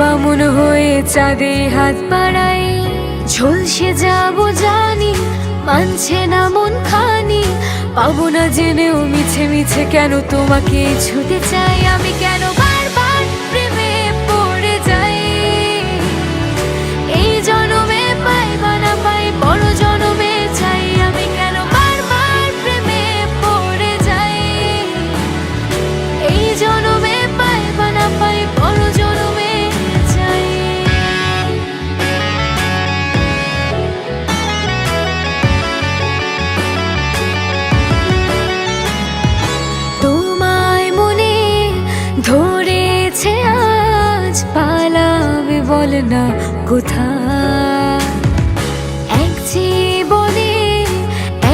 বামুন হয়ে চাঁদে হাত বাড়াই, ঝলসে যাবো জানি, মানছে না মন খানি। পাবো না জেনেও মিছে মিছে কেন তোমাকে ছুতে চাই, আমি কেন বারবার প্রেমে পড়ে যাই। এই জনমে পাই বা না পাই, বড় জনমে চাই, আমি কেন বারবার প্রেমে পড়ে যাই। এই জনমে পাই বা না পাই, বড় জনমে চাই। তোমায় মনে ধরেছে আজ, পালাবে বল না কোথায়। এক জীবনে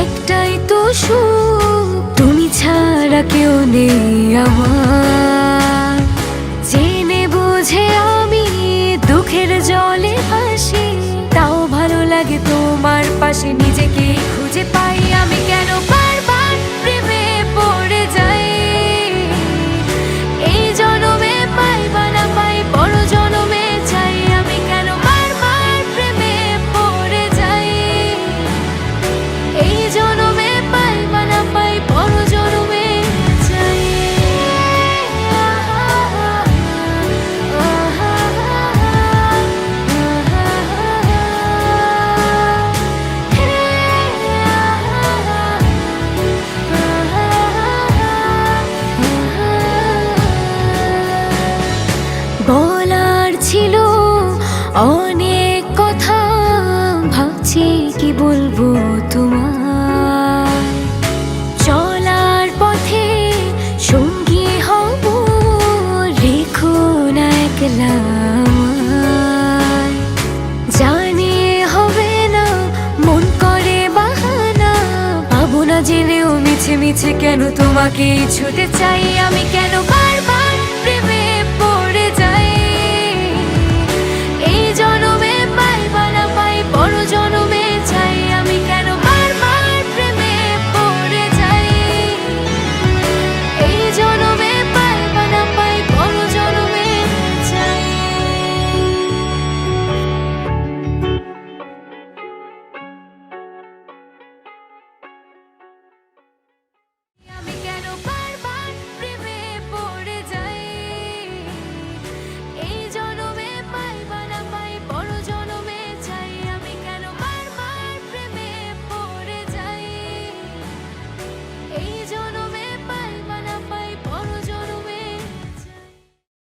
একটাই তো সুখ, তুমি ছাড়া কেউ নেই আমার। জেনে বুঝে আমি দুঃখের জলে ভাসি, তাও ভালো লাগে তোমার পাশে নিজেকে খুঁজে পাই। আমি কেন বারবার প্রেমে পড়ে যাই। এই জনমে পাই বা না পাই, বড় জনমে চাই, আমি কেন বারবার প্রেমে পড়ে যাই। এই জনমে পাই বা না পাই, বড় জনমে চাই। বলার ছিল অনেক কথা, ভাবছি কি বলবো তোমার। চলার পথে সঙ্গী হব, রেখো না একলা আমায়। জানি হবে না, মন করে বাহানা, পাবো না জেনেও মিছে মিছে কেন তোমাকে ছুতে চাই, আমি কেন